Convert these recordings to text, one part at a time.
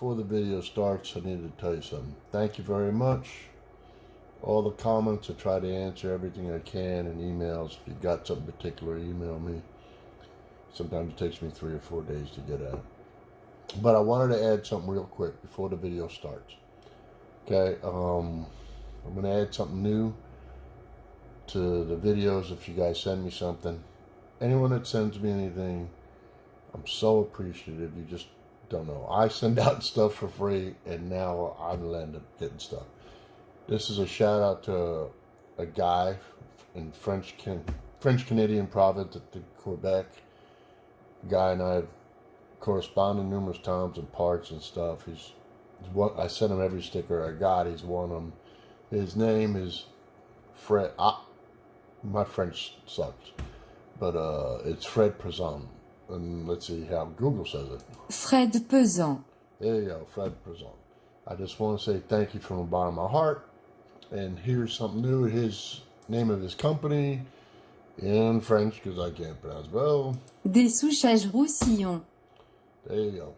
before the video starts, I needed to tell you something. Thank you very much. All the comments, I try to answer everything I can in emails. If you got something particular, email me. Sometimes it takes me 3 or 4 days to get at it. But I wanted to add something real quick before the video starts. Okay, I'm going to add something new to the videos if you guys send me something. Anyone that sends me anything, I'm so appreciative. You just don't know. I send out stuff for free, and now I'm ended up getting stuff. This is a shout out to a guy in French Canadian province at the Quebec. Guy and I have corresponded numerous times in parts and stuff. He's one. I sent him every sticker I got. He's one of them. His name is Fred. My French sucks, but it's Fred Prezant. And let's see how Google says it. Fred Pesant. There you go, Fred Prezant. I just want to say thank you from the bottom of my heart. And here's something new. His name of his company in French, because I can't pronounce well. Des Souchages Roussillon. There you go.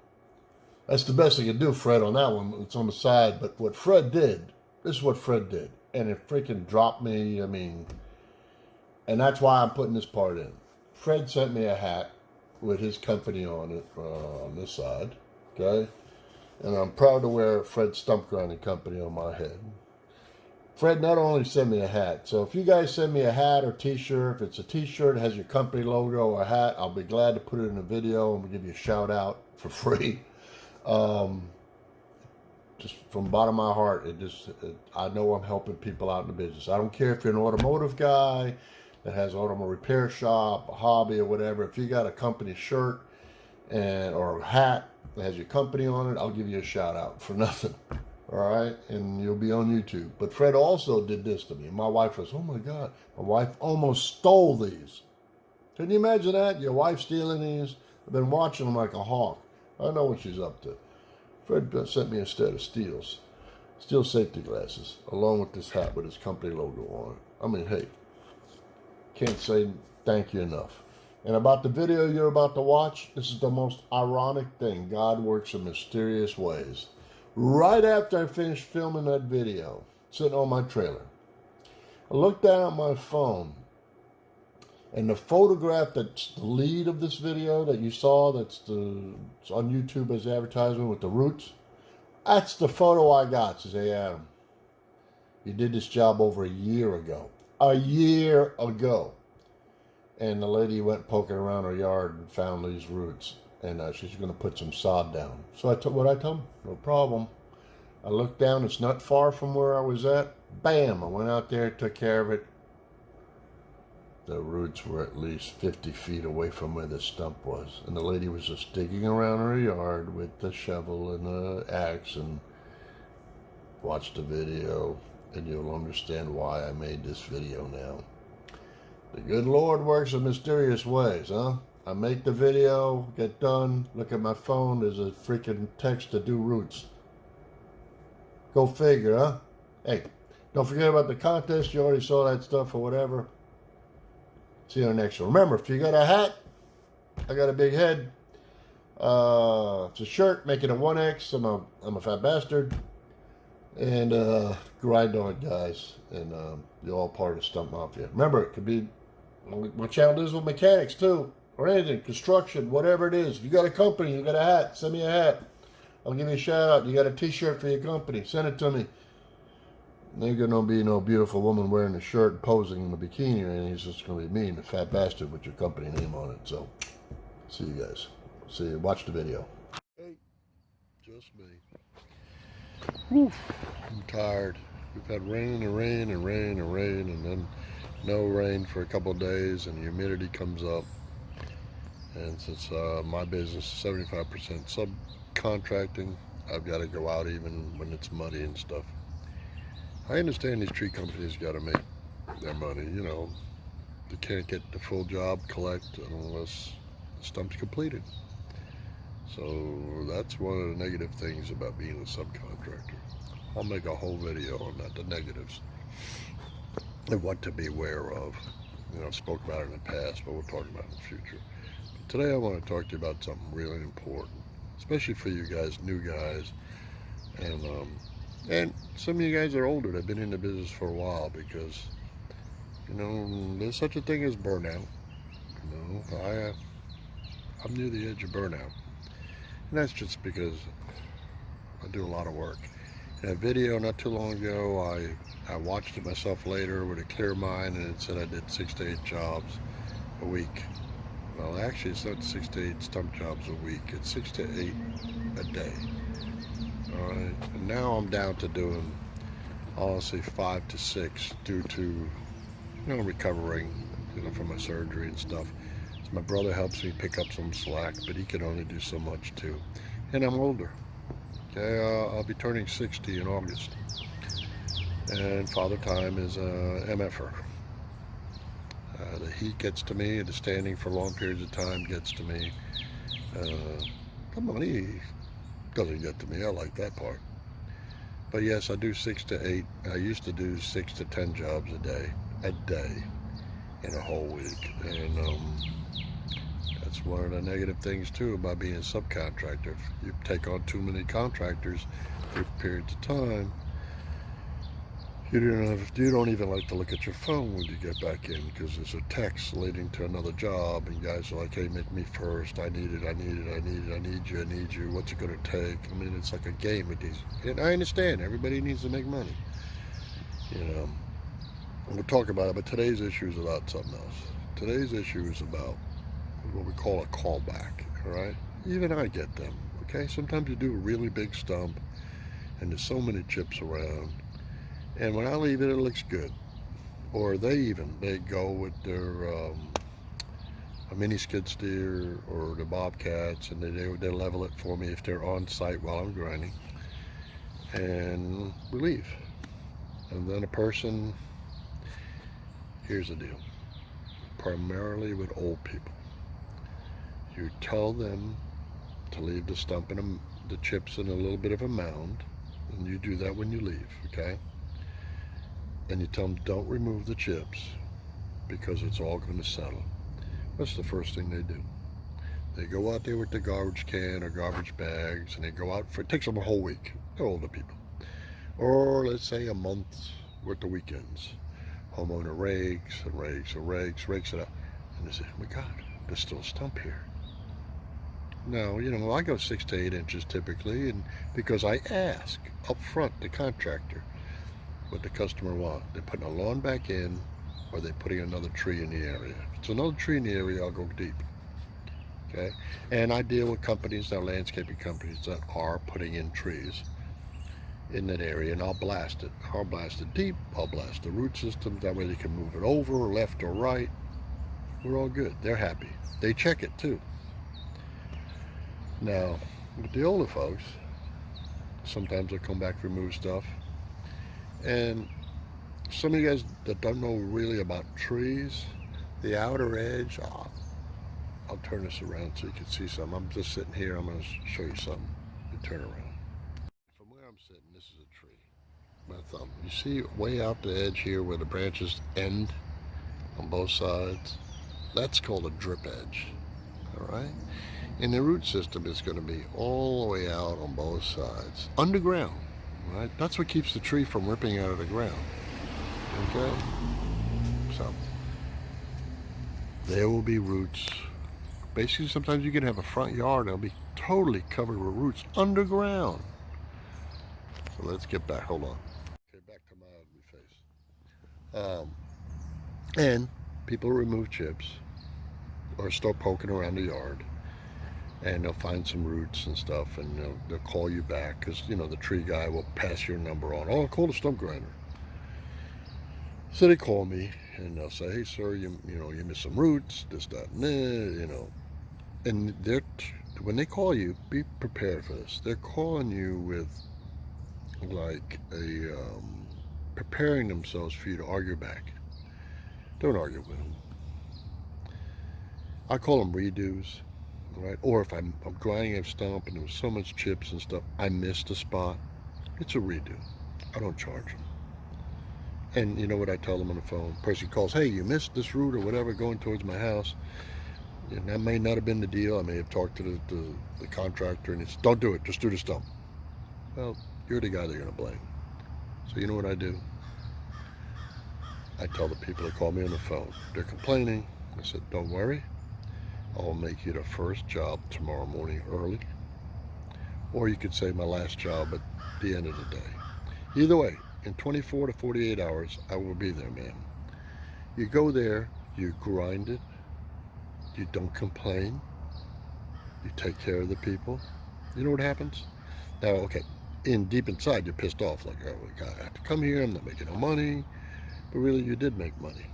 That's the best I can do, Fred, on that one. It's on the side. But what Fred did, this is what Fred did. And it freaking dropped me, I mean, and that's why I'm putting this part in. Fred sent me a hat with his company on it, on this side, okay? And I'm proud to wear Fred's Stump Grinding Company on my head. Fred not only sent me a hat, so if you guys send me a hat or t-shirt, if it's a t-shirt, it has your company logo or a hat, I'll be glad to put it in a video and we'll give you a shout out for free. Just from the bottom of my heart, I know I'm helping people out in the business. I don't care if you're an automotive guy that has an automobile repair shop, a hobby or whatever. If you got a company shirt or a hat that has your company on it, I'll give you a shout out for nothing. All right, and you'll be on YouTube. But Fred also did this to me. My wife was, oh my God, my wife almost stole these. Can you imagine that? Your wife stealing these? I've been watching them like a hawk. I know what she's up to. Fred sent me a set of steel safety glasses, along with this hat with his company logo on it. I mean, hey, can't say thank you enough. And about the video you're about to watch, this is the most ironic thing. God works in mysterious ways. Right after I finished filming that video, sitting on my trailer, I looked down at my phone, and the photograph that's the lead of this video that you saw, it's on YouTube as advertisement with the roots, that's the photo I got. Says, hey, Adam, you did this job over a year ago. A year ago. And the lady went poking around her yard and found these roots. And she's going to put some sod down. So I told him, no problem. I looked down, it's not far from where I was at. Bam, I went out there, took care of it. The roots were at least 50 feet away from where the stump was. And the lady was just digging around her yard with the shovel and the axe. And watch the video, and you'll understand why I made this video now. The good Lord works in mysterious ways, huh? I make the video, get done, look at my phone, there's a freaking text to do roots. Go figure, huh? Hey, don't forget about the contest. You already saw that stuff or whatever. See you on the next one. Remember, if you got a hat, I got a big head. If it's a shirt, make it a 1X. I'm a fat bastard. And grind on it, guys. And you're all part of Stump Mafia. Remember, it could be, my channel is with mechanics too. Or anything, construction, whatever it is. If you got a company, you got a hat, send me a hat. I'll give you a shout out. You got a t-shirt for your company, send it to me. There ain't gonna be no beautiful woman wearing a shirt and posing in a bikini or anything. It's just gonna be me and a fat bastard with your company name on it. So, see you guys. See you. Watch the video. Hey, just me. Whew, I'm tired. We've had rain and rain and rain and rain, and then no rain for a couple of days, and the humidity comes up. And since my business is 75% subcontracting, I've got to go out even when it's muddy and stuff. I understand these tree companies got to make their money, you know. They can't get the full job collect unless the stump's completed. So that's one of the negative things about being a subcontractor. I'll make a whole video on that, the negatives, and what to be aware of. You know, I've spoke about it in the past, but we'll talk about it in the future. But today I want to talk to you about something really important. especially for you guys, new guys, and some of you guys are older. They've been in the business for a while, because there's such a thing as burnout. I'm near the edge of burnout, and that's just because I do a lot of work. In a video not too long ago, I watched it myself later with a clear mind, and it said I did 6 to 8 jobs a week. Well, actually, it's not 6 to 8 stump jobs a week. It's 6 to 8 a day. All right, and now I'm down to doing, honestly, 5 to 6 due to recovering, from my surgery and stuff. So my brother helps me pick up some slack, but he can only do so much too. And I'm older. Okay, I'll be turning 60 in August, and Father Time is MFer. The heat gets to me, the standing for long periods of time gets to me. The money doesn't get to me. I like that part. But yes, I do 6 to 8. I used to do 6 to 10 jobs a day in a whole week. And that's one of the negative things too about being a subcontractor. If you take on too many contractors for periods of time, you don't even like to look at your phone when you get back in, because there's a text leading to another job, and guys are like, hey, make me first. I need you. What's it going to take? I mean, it's like a game with these. And I understand everybody needs to make money. And we'll talk about it, but today's issue is about something else. Today's issue is about what we call a callback, all right? Even I get them, okay? Sometimes you do a really big stump, and there's so many chips around, and when I leave it, it looks good. Or they go with their a mini skid steer or the Bobcats, and they level it for me if they're on site while I'm grinding, and we leave. And then a person, here's the deal, primarily with old people, you tell them to leave the stump and the chips in a little bit of a mound, and you do that when you leave, okay? And you tell them don't remove the chips because it's all going to settle. What's the first thing they do? They go out there with the garbage can or garbage bags, and they go out it takes them a whole week. They're older people. Or let's say a month's worth of weekends. Homeowner rakes it up. And they say, oh my God, there's still a stump here. No, I go 6 to 8 inches typically, and because I ask up front the contractor what the customer wants. They're putting a lawn back in, or they're putting another tree in the area. If it's another tree in the area, I'll go deep. Okay? And I deal with companies, now landscaping companies, that are putting in trees in that area, and I'll blast it. I'll blast it deep. I'll blast the root system. That way they can move it over, left or right. We're all good. They're happy. They check it too. Now, with the older folks, sometimes they'll come back, remove stuff. And some of you guys that don't know really about trees, the outer edge, I'll turn this around so you can see something. I'm just sitting here. I'm going to show you something. You turn around. From where I'm sitting, this is a tree. My thumb. You see way out the edge here where the branches end on both sides? That's called a drip edge. All right? And the root system is going to be all the way out on both sides, underground. Right? That's what keeps the tree from ripping out of the ground. Okay? So, there will be roots. Basically, sometimes you can have a front yard and it'll be totally covered with roots underground. So let's get back. Hold on. Okay, back to my ugly face. And people remove chips or start poking around the yard, and they'll find some roots and stuff, and they'll call you back, because the tree guy will pass your number on. Oh, call the stump grinder. So they call me, and they'll say, hey sir, you missed some roots, this, that, and that, and when they call you, be prepared for this. They're calling you with like preparing themselves for you to argue back. Don't argue with them. I call them redos. Right? Or if I'm grinding a stump and there was so much chips and stuff, I missed a spot, it's a redo. I don't charge them. And you know what I tell them on the phone? Person calls, hey, you missed this root or whatever going towards my house. And that may not have been the deal. I may have talked to the contractor and it's, don't do it, just do the stump. Well, you're the guy they're going to blame. So you know what I do? I tell the people that call me on the phone, they're complaining. I said, don't worry. I'll make you the first job tomorrow morning early. Or you could say my last job at the end of the day. Either way, in 24 to 48 hours, I will be there, man. You go there, you grind it, you don't complain, you take care of the people. You know what happens? Now, okay, deep inside, you're pissed off, like, oh, I have to come here, I'm not making no money. But really, you did make money.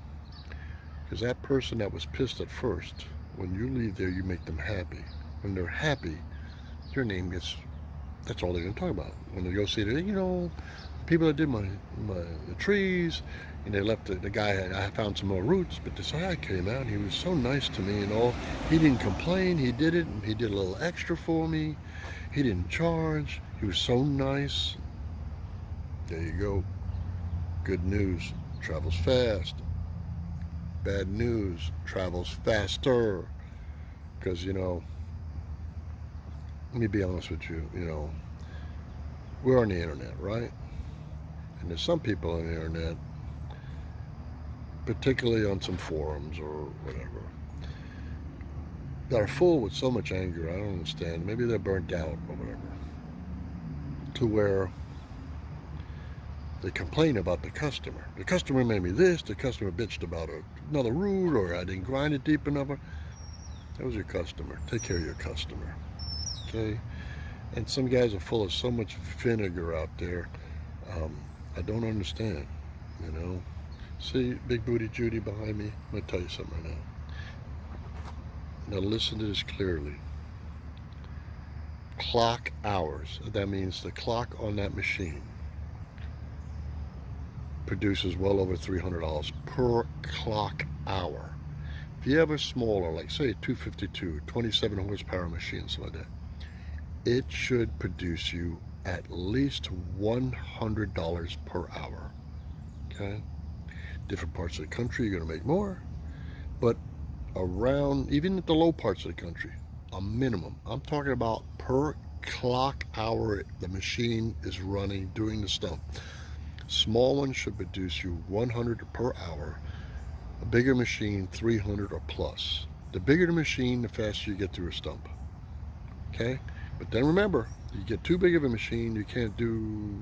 Because that person that was pissed at first, when you leave there, you make them happy. When they're happy, your name gets, that's all they're going to talk about. When they go see the, you know, people that did the trees, and they left the guy, I found some more roots, but this guy came out, and he was so nice to me and all. He didn't complain, he did it, and he did a little extra for me. He didn't charge, he was so nice. There you go. Good news travels fast. Bad news travels faster. Because, you know, let me be honest with you, you know, we're on the internet, right? And there's some people on the internet, particularly on some forums or whatever, that are full with so much anger, I don't understand. Maybe they're burnt out or whatever, to where they complain about the customer. The customer made me this, the customer bitched about another root, or I didn't grind it deep enough. That was your customer. Take care of your customer, okay? And some guys are full of so much vinegar out there. I don't understand, you know? See, Big Booty Judy behind me? I'm gonna tell you something right now. Now listen to this clearly. Clock hours, that means the clock on that machine produces well over $300 per clock hour. If you have a smaller, like say 252, 27 horsepower machine, something like that, it should produce you at least $100 per hour, okay? Different parts of the country, you're gonna make more, but around, even at the low parts of the country, a minimum, I'm talking about per clock hour the machine is running, doing the stump. Small one should produce you 100 per hour. A bigger machine, 300 or plus. The bigger the machine, the faster you get through a stump. Okay? But then remember, you get too big of a machine, you can't do,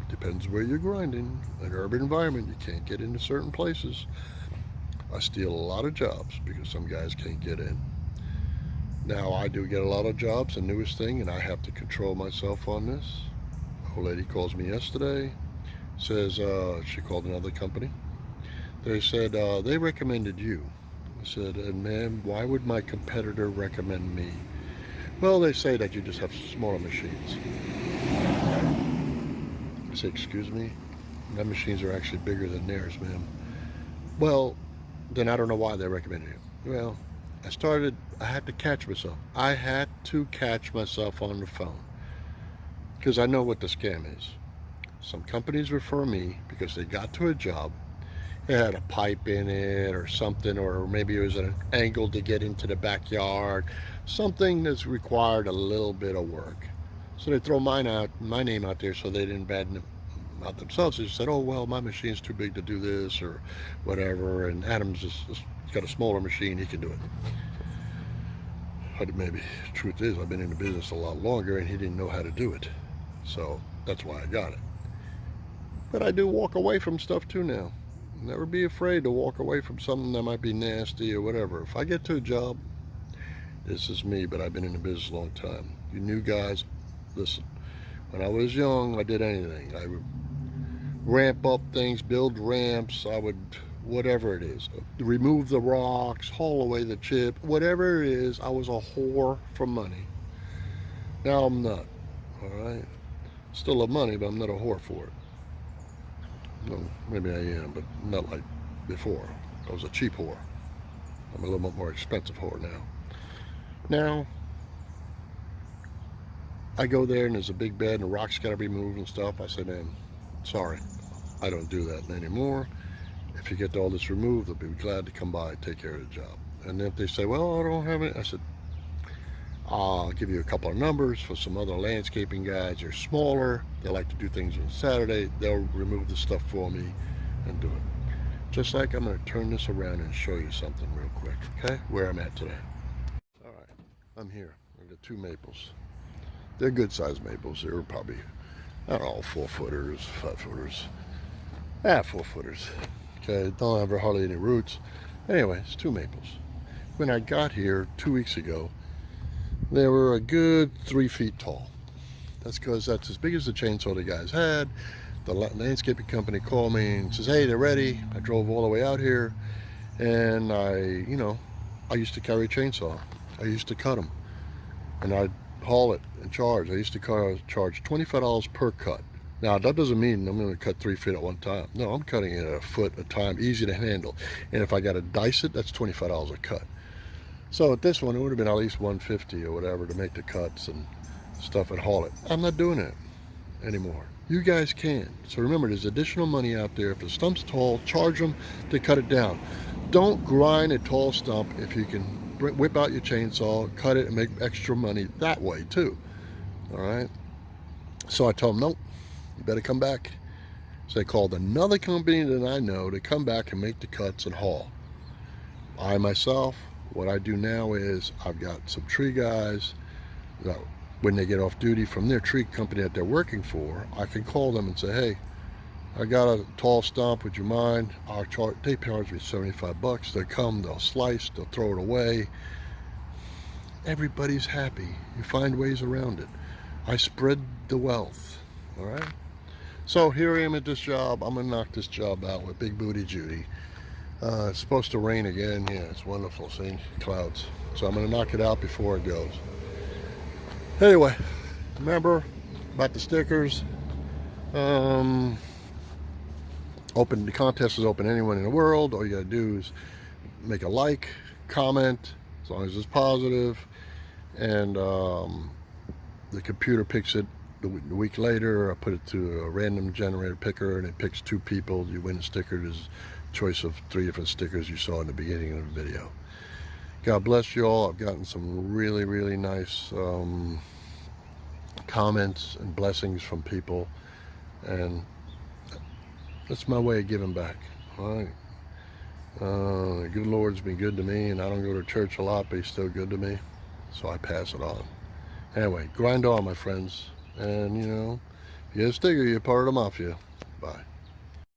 depends where you're grinding. An urban environment, you can't get into certain places. I steal a lot of jobs because some guys can't get in. Now, I do get a lot of jobs, the newest thing, and I have to control myself on this. A lady calls me yesterday, says she called another company. They said they recommended you. I said, and ma'am, why would my competitor recommend me? Well, they say that you just have smaller machines. I said, excuse me? My machines are actually bigger than theirs, ma'am. Well, then I don't know why they recommended you. Well, I had to catch myself. I had to catch myself on the phone. Because I know what the scam is. Some companies refer me because they got to a job, it had a pipe in it or something, or maybe it was an angle to get into the backyard, something that's required a little bit of work. So they throw my name out there so they didn't badden out themselves. They said, oh, well, my machine's too big to do this or whatever, and Adam's just got a smaller machine, he can do it. But maybe the truth is I've been in the business a lot longer and he didn't know how to do it. So that's why I got it. But I do walk away from stuff too now. Never be afraid to walk away from something that might be nasty or whatever. If I get to a job, this is me, but I've been in the business a long time. You new guys, listen. When I was young, I did anything. I would ramp up things, build ramps. I would, whatever it is, remove the rocks, haul away the chip, whatever it is. I was a whore for money. Now I'm not, all right? Still love money, but I'm not a whore for it. No, maybe I am, but not like before. I was a cheap whore. I'm a little bit more expensive whore now. Now, I go there and there's a big bed and the rocks got to be moved and stuff. I say, man, sorry, I don't do that anymore. If you get all this removed, I'll be glad to come by and take care of the job. And if they say, well, I don't have it, I said, I'll give you a couple of numbers for some other landscaping guys. They're smaller. They like to do things on Saturday. They'll remove the stuff for me and do it. Just like I'm going to turn this around and show you something real quick, okay? Where I'm at today. All right, I'm here. I've got 2 maples. They're good-sized maples. They're probably, I don't know, 4-footers, 5-footers. 4-footers. Okay, don't have hardly any roots. Anyway, it's 2 maples. When I got here 2 weeks ago, they were a good 3 feet tall. That's because that's as big as the chainsaw the guys had. The landscaping company called me and says, hey, they're ready. I drove all the way out here, and I used to carry a chainsaw. I used to cut them, and I'd haul it and charge. I used to charge $25 per cut. Now, that doesn't mean I'm going to cut 3 feet at one time. No, I'm cutting it a foot at a time, easy to handle. And if I got to dice it, that's $25 a cut. So at this one, it would have been at least $150 or whatever to make the cuts and stuff and haul it. I'm not doing it anymore. You guys can. So remember, there's additional money out there. If the stump's tall, charge them to cut it down. Don't grind a tall stump if you can whip out your chainsaw, cut it, and make extra money that way too. All right? So I told them, nope, you better come back. So they called another company that I know to come back and make the cuts and haul. I myself, what I do now is I've got some tree guys that when they get off duty from their tree company that they're working for, I can call them and say, hey, I got a tall stump, would you mind? They charge me $75. They'll come, they'll slice, they'll throw it away. Everybody's happy. You find ways around it. I spread the wealth, all right? So here I am at this job. I'm gonna knock this job out with Big Booty Judy. It's supposed to rain again. Yeah, it's wonderful seeing clouds. So I'm gonna knock it out before it goes. Anyway, remember about the stickers. The contest is open to anyone in the world. All you gotta do is make a like, comment, as long as it's positive, and the computer picks it the week later. I put it to a random generator picker, and it picks 2 people. You win a sticker. There's a choice of 3 different stickers you saw in the beginning of the video. God bless you all. I've gotten some really, really nice comments and blessings from people, and that's my way of giving back. All right. The good Lord's been good to me, and I don't go to church a lot, but he's still good to me, so I pass it on. Anyway, grind on, my friends, and if you're a sticker, you're part of the mafia. Bye.